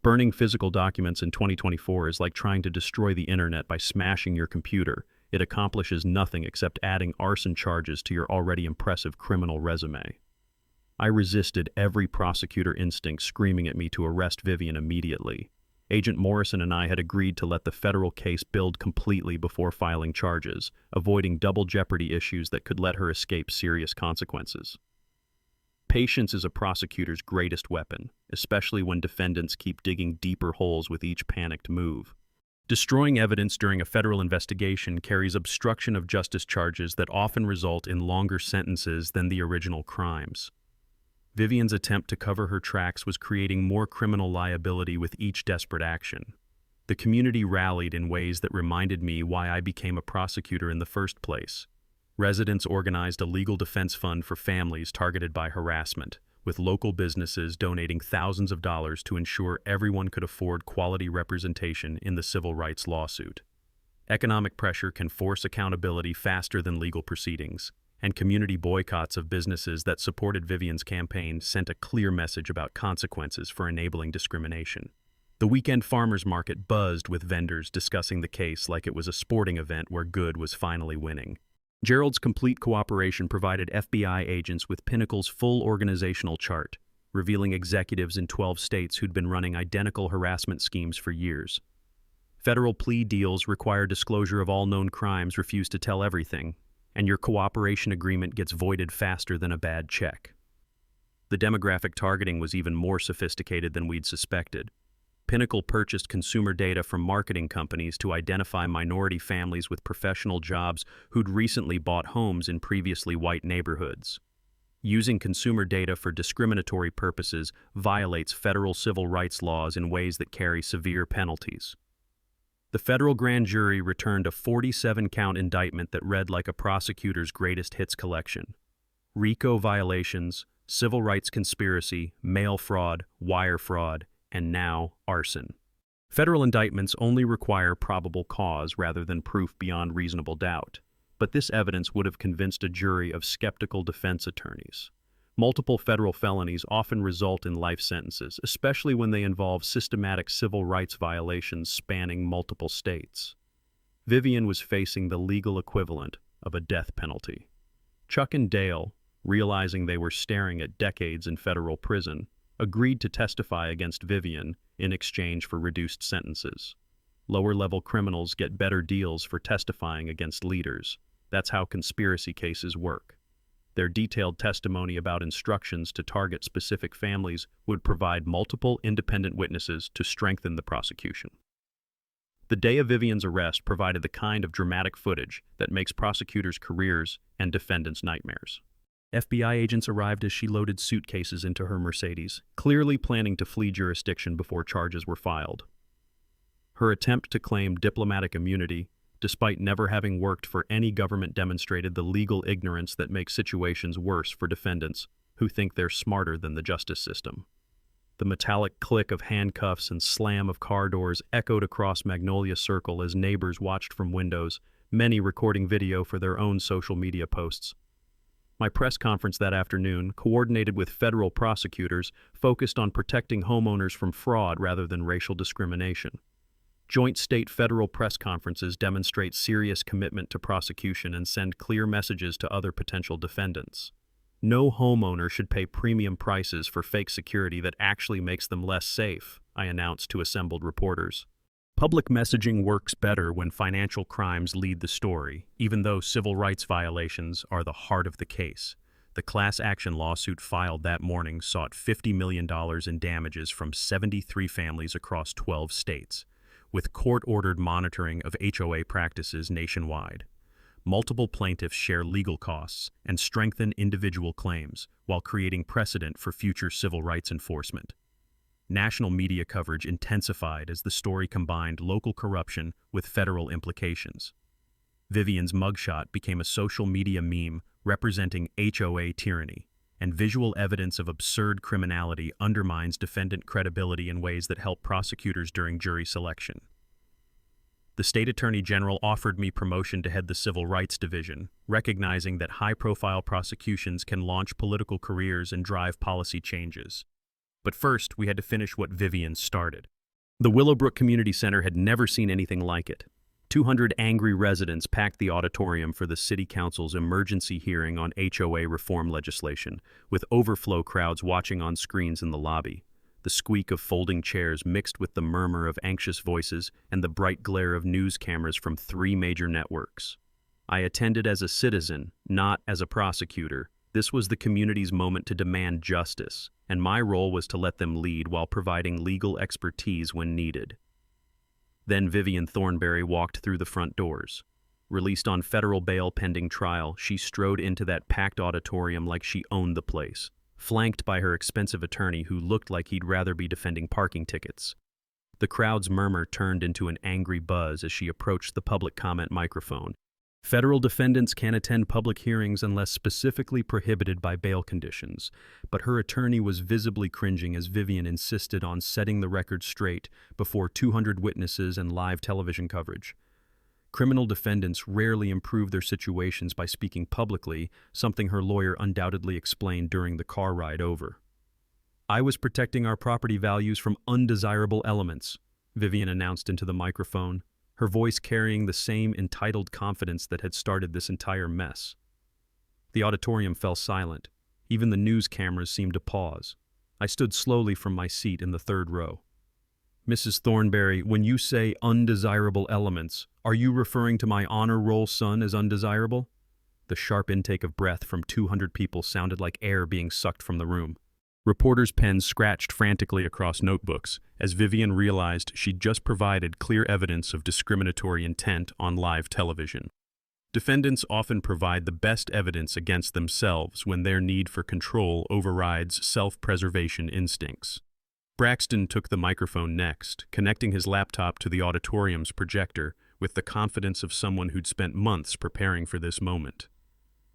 Burning physical documents in 2024 is like trying to destroy the internet by smashing your computer. It accomplishes nothing except adding arson charges to your already impressive criminal resume. I resisted every prosecutor instinct screaming at me to arrest Vivian immediately. Agent Morrison and I had agreed to let the federal case build completely before filing charges, avoiding double jeopardy issues that could let her escape serious consequences. Patience is a prosecutor's greatest weapon, especially when defendants keep digging deeper holes with each panicked move. Destroying evidence during a federal investigation carries obstruction of justice charges that often result in longer sentences than the original crimes. Vivian's attempt to cover her tracks was creating more criminal liability with each desperate action. The community rallied in ways that reminded me why I became a prosecutor in the first place. Residents organized a legal defense fund for families targeted by harassment, with local businesses donating thousands of dollars to ensure everyone could afford quality representation in the civil rights lawsuit. Economic pressure can force accountability faster than legal proceedings, and community boycotts of businesses that supported Vivian's campaign sent a clear message about consequences for enabling discrimination. The weekend farmers market buzzed with vendors discussing the case like it was a sporting event where good was finally winning. Gerald's complete cooperation provided FBI agents with Pinnacle's full organizational chart, revealing executives in 12 states who'd been running identical harassment schemes for years. Federal plea deals require disclosure of all known crimes, refuse to tell everything, and your cooperation agreement gets voided faster than a bad check. The demographic targeting was even more sophisticated than we'd suspected. Pinnacle purchased consumer data from marketing companies to identify minority families with professional jobs who'd recently bought homes in previously white neighborhoods. Using consumer data for discriminatory purposes violates federal civil rights laws in ways that carry severe penalties. The federal grand jury returned a 47-count indictment that read like a prosecutor's greatest hits collection. RICO violations, civil rights conspiracy, mail fraud, wire fraud, and now arson. Federal indictments only require probable cause rather than proof beyond reasonable doubt, but this evidence would have convinced a jury of skeptical defense attorneys. Multiple federal felonies often result in life sentences, especially when they involve systematic civil rights violations spanning multiple states. Vivian was facing the legal equivalent of a death penalty. Chuck and Dale, realizing they were staring at decades in federal prison, agreed to testify against Vivian in exchange for reduced sentences. Lower-level criminals get better deals for testifying against leaders. That's how conspiracy cases work. Their detailed testimony about instructions to target specific families would provide multiple independent witnesses to strengthen the prosecution. The day of Vivian's arrest provided the kind of dramatic footage that makes prosecutors' careers and defendants' nightmares. FBI agents arrived as she loaded suitcases into her Mercedes, clearly planning to flee jurisdiction before charges were filed. Her attempt to claim diplomatic immunity, despite never having worked for any government, demonstrated the legal ignorance that makes situations worse for defendants who think they're smarter than the justice system. The metallic click of handcuffs and slam of car doors echoed across Magnolia Circle as neighbors watched from windows, many recording video for their own social media posts. My press conference that afternoon, coordinated with federal prosecutors, focused on protecting homeowners from fraud rather than racial discrimination. Joint state-federal press conferences demonstrate serious commitment to prosecution and send clear messages to other potential defendants. No homeowner should pay premium prices for fake security that actually makes them less safe, I announced to assembled reporters. Public messaging works better when financial crimes lead the story, even though civil rights violations are the heart of the case. The class action lawsuit filed that morning sought $50 million in damages from 73 families across 12 states, with court-ordered monitoring of HOA practices nationwide. Multiple plaintiffs share legal costs and strengthen individual claims while creating precedent for future civil rights enforcement. National media coverage intensified as the story combined local corruption with federal implications. Vivian's mugshot became a social media meme representing HOA tyranny, and visual evidence of absurd criminality undermines defendant credibility in ways that help prosecutors during jury selection. The state attorney general offered me promotion to head the Civil Rights Division, recognizing that high-profile prosecutions can launch political careers and drive policy changes. But first, we had to finish what Vivian started. The Willowbrook Community Center had never seen anything like it. 200 angry residents packed the auditorium for the City Council's emergency hearing on HOA reform legislation, with overflow crowds watching on screens in the lobby. The squeak of folding chairs mixed with the murmur of anxious voices and the bright glare of news cameras from 3 major networks. I attended as a citizen, not as a prosecutor. This was the community's moment to demand justice, and my role was to let them lead while providing legal expertise when needed. Then Vivian Thornberry walked through the front doors. Released on federal bail pending trial, she strode into that packed auditorium like she owned the place, flanked by her expensive attorney who looked like he'd rather be defending parking tickets. The crowd's murmur turned into an angry buzz as she approached the public comment microphone. Federal defendants can attend public hearings unless specifically prohibited by bail conditions, but her attorney was visibly cringing as Vivian insisted on setting the record straight before 200 witnesses and live television coverage. Criminal defendants rarely improve their situations by speaking publicly, something her lawyer undoubtedly explained during the car ride over. "I was protecting our property values from undesirable elements," Vivian announced into the microphone, her voice carrying the same entitled confidence that had started this entire mess. The auditorium fell silent. Even the news cameras seemed to pause. I stood slowly from my seat in the third row. "Mrs. Thornberry, when you say undesirable elements, are you referring to my honor roll son as undesirable?" The sharp intake of breath from 200 people sounded like air being sucked from the room. Reporters' pens scratched frantically across notebooks as Vivian realized she'd just provided clear evidence of discriminatory intent on live television. Defendants often provide the best evidence against themselves when their need for control overrides self-preservation instincts. Braxton took the microphone next, connecting his laptop to the auditorium's projector with the confidence of someone who'd spent months preparing for this moment.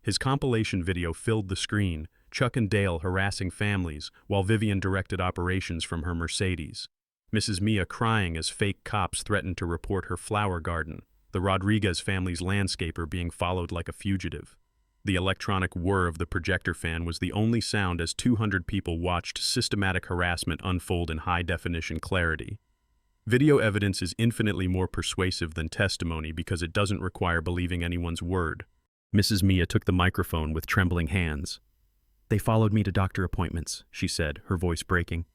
His compilation video filled the screen, Chuck and Dale harassing families while Vivian directed operations from her Mercedes. Mrs. Mia crying as fake cops threatened to report her flower garden, the Rodriguez family's landscaper being followed like a fugitive. The electronic whir of the projector fan was the only sound as 200 people watched systematic harassment unfold in high-definition clarity. Video evidence is infinitely more persuasive than testimony because it doesn't require believing anyone's word. Mrs. Mia took the microphone with trembling hands. "They followed me to doctor appointments," she said, her voice breaking.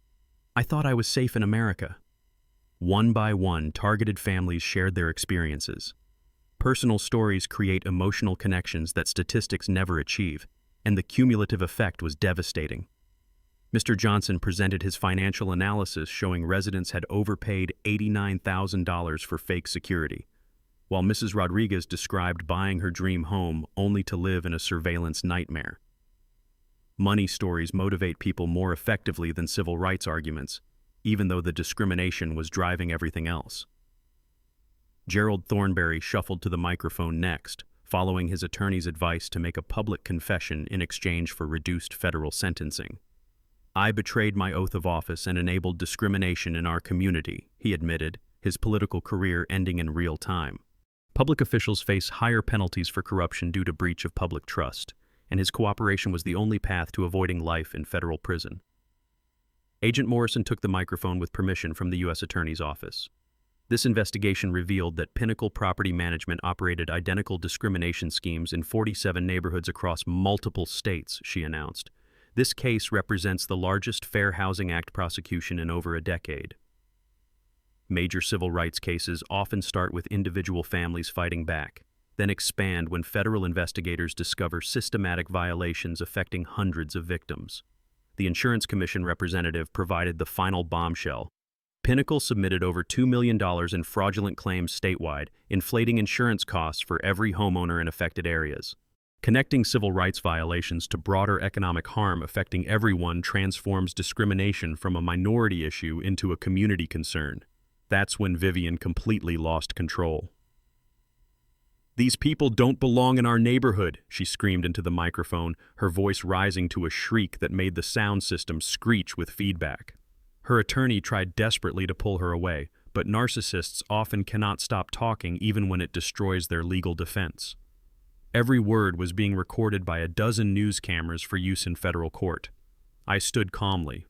"I thought I was safe in America." One by one, targeted families shared their experiences. Personal stories create emotional connections that statistics never achieve, and the cumulative effect was devastating. Mr. Johnson presented his financial analysis showing residents had overpaid $89,000 for fake security, while Mrs. Rodriguez described buying her dream home only to live in a surveillance nightmare. Money stories motivate people more effectively than civil rights arguments, even though the discrimination was driving everything else. Gerald Thornberry shuffled to the microphone next, following his attorney's advice to make a public confession in exchange for reduced federal sentencing. "I betrayed my oath of office and enabled discrimination in our community," he admitted, his political career ending in real time. Public officials face higher penalties for corruption due to breach of public trust, and his cooperation was the only path to avoiding life in federal prison. Agent Morrison took the microphone with permission from the U.S. Attorney's Office. This investigation revealed that Pinnacle Property Management operated identical discrimination schemes in 47 neighborhoods across multiple states, she announced. This case represents the largest Fair Housing Act prosecution in over a decade. Major civil rights cases often start with individual families fighting back, then expand when federal investigators discover systematic violations affecting hundreds of victims. The Insurance Commission representative provided the final bombshell. Pinnacle submitted over $2 million in fraudulent claims statewide, inflating insurance costs for every homeowner in affected areas. Connecting civil rights violations to broader economic harm affecting everyone transforms discrimination from a minority issue into a community concern. That's when Vivian completely lost control. "These people don't belong in our neighborhood," she screamed into the microphone, her voice rising to a shriek that made the sound system screech with feedback. Her attorney tried desperately to pull her away, but narcissists often cannot stop talking even when it destroys their legal defense. Every word was being recorded by a dozen news cameras for use in federal court. I stood calmly.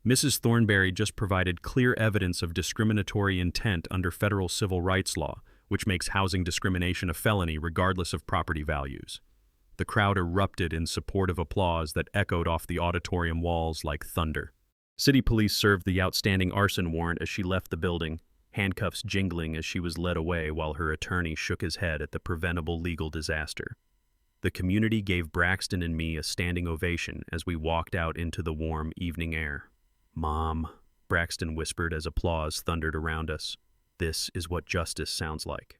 Mrs. Thornberry just provided clear evidence of discriminatory intent under federal civil rights law, which makes housing discrimination a felony regardless of property values. The crowd erupted in supportive applause that echoed off the auditorium walls like thunder. City police served the outstanding arson warrant as she left the building, handcuffs jingling as she was led away while her attorney shook his head at the preventable legal disaster. The community gave Braxton and me a standing ovation as we walked out into the warm evening air. "Mom," Braxton whispered as applause thundered around us. This is what justice sounds like.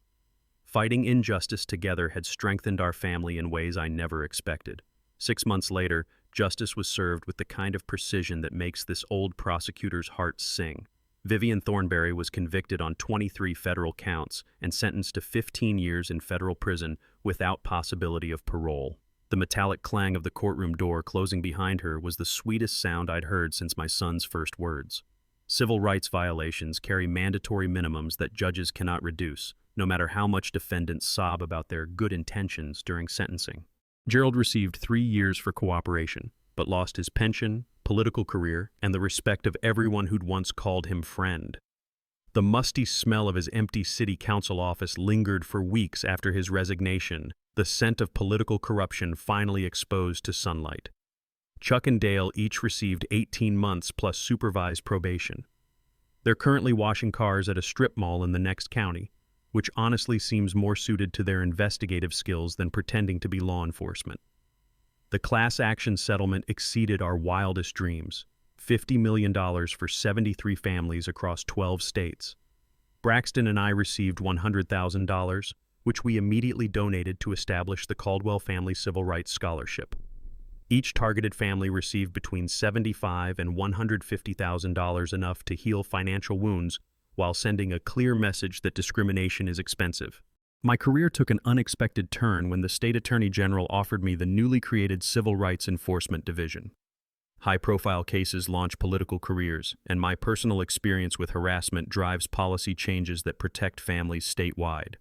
Fighting injustice together had strengthened our family in ways I never expected. 6 months later, justice was served with the kind of precision that makes this old prosecutor's heart sing. Vivian Thornberry was convicted on 23 federal counts and sentenced to 15 years in federal prison without possibility of parole. The metallic clang of the courtroom door closing behind her was the sweetest sound I'd heard since my son's first words. Civil rights violations carry mandatory minimums that judges cannot reduce, no matter how much defendants sob about their good intentions during sentencing. Gerald received 3 years for cooperation, but lost his pension, political career, and the respect of everyone who'd once called him friend. The musty smell of his empty city council office lingered for weeks after his resignation, the scent of political corruption finally exposed to sunlight. Chuck and Dale each received 18 months plus supervised probation. They're currently washing cars at a strip mall in the next county, which honestly seems more suited to their investigative skills than pretending to be law enforcement. The class action settlement exceeded our wildest dreams. $50 million for 73 families across 12 states. Braxton and I received $100,000, which we immediately donated to establish the Caldwell Family Civil Rights Scholarship. Each targeted family received between $75,000 and $150,000, enough to heal financial wounds while sending a clear message that discrimination is expensive. My career took an unexpected turn when the state attorney general offered me the newly created Civil Rights Enforcement Division. High-profile cases launch political careers, and my personal experience with harassment drives policy changes that protect families statewide.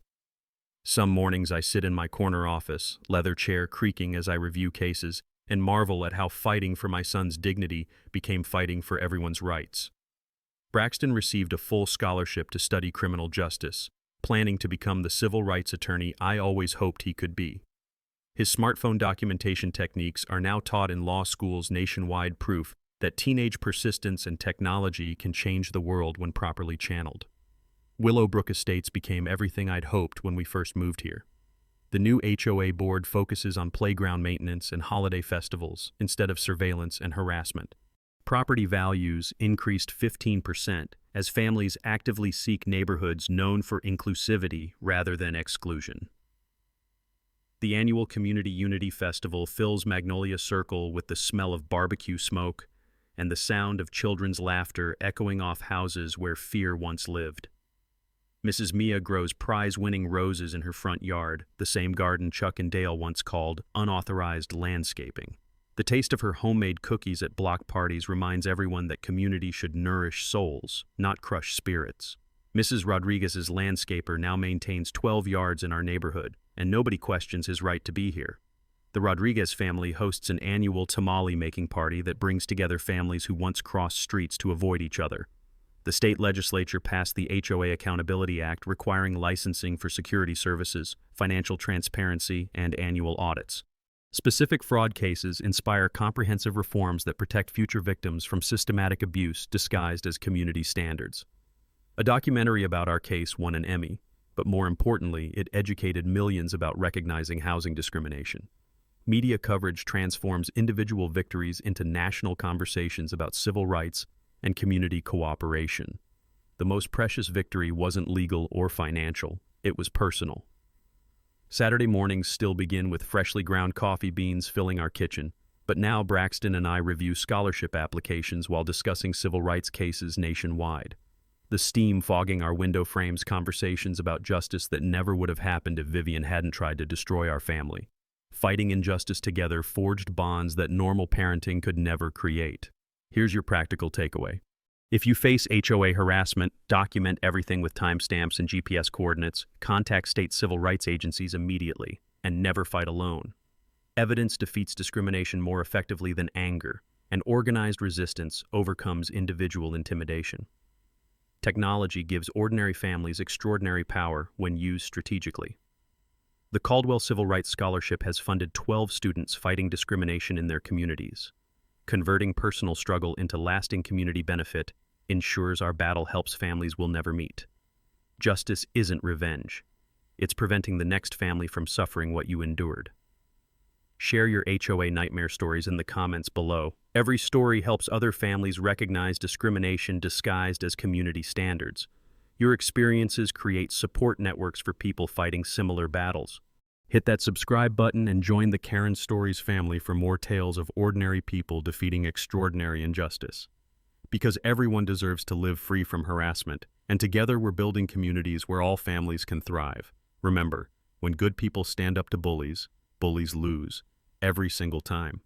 Some mornings I sit in my corner office, leather chair creaking as I review cases, and marvel at how fighting for my son's dignity became fighting for everyone's rights. Braxton received a full scholarship to study criminal justice, planning to become the civil rights attorney I always hoped he could be. His smartphone documentation techniques are now taught in law schools nationwide, proof that teenage persistence and technology can change the world when properly channeled. Willowbrook Estates became everything I'd hoped when we first moved here. The new HOA board focuses on playground maintenance and holiday festivals instead of surveillance and harassment. Property values increased 15% as families actively seek neighborhoods known for inclusivity rather than exclusion. The annual Community Unity Festival fills Magnolia Circle with the smell of barbecue smoke and the sound of children's laughter echoing off houses where fear once lived. Mrs. Mia grows prize-winning roses in her front yard, the same garden Chuck and Dale once called unauthorized landscaping. The taste of her homemade cookies at block parties reminds everyone that community should nourish souls, not crush spirits. Mrs. Rodriguez's landscaper now maintains 12 yards in our neighborhood, and nobody questions his right to be here. The Rodriguez family hosts an annual tamale-making party that brings together families who once crossed streets to avoid each other. The state legislature passed the HOA Accountability Act requiring licensing for security services, financial transparency, and annual audits. Specific fraud cases inspire comprehensive reforms that protect future victims from systematic abuse disguised as community standards. A documentary about our case won an Emmy, but more importantly, it educated millions about recognizing housing discrimination. Media coverage transforms individual victories into national conversations about civil rights and community cooperation. The most precious victory wasn't legal or financial, it was personal. Saturday mornings still begin with freshly ground coffee beans filling our kitchen, but now Braxton and I review scholarship applications while discussing civil rights cases nationwide. The steam fogging our window frames conversations about justice that never would have happened if Vivian hadn't tried to destroy our family. Fighting injustice together forged bonds that normal parenting could never create. Here's your practical takeaway. If you face HOA harassment, document everything with timestamps and GPS coordinates, contact state civil rights agencies immediately, and never fight alone. Evidence defeats discrimination more effectively than anger, and organized resistance overcomes individual intimidation. Technology gives ordinary families extraordinary power when used strategically. The Caldwell Civil Rights Scholarship has funded 12 students fighting discrimination in their communities. Converting personal struggle into lasting community benefit ensures our battle helps families we'll never meet. Justice isn't revenge. It's preventing the next family from suffering what you endured. Share your HOA nightmare stories in the comments below. Every story helps other families recognize discrimination disguised as community standards. Your experiences create support networks for people fighting similar battles. Hit that subscribe button and join the Karen Stories family for more tales of ordinary people defeating extraordinary injustice. Because everyone deserves to live free from harassment, and together we're building communities where all families can thrive. Remember, when good people stand up to bullies, bullies lose, every single time.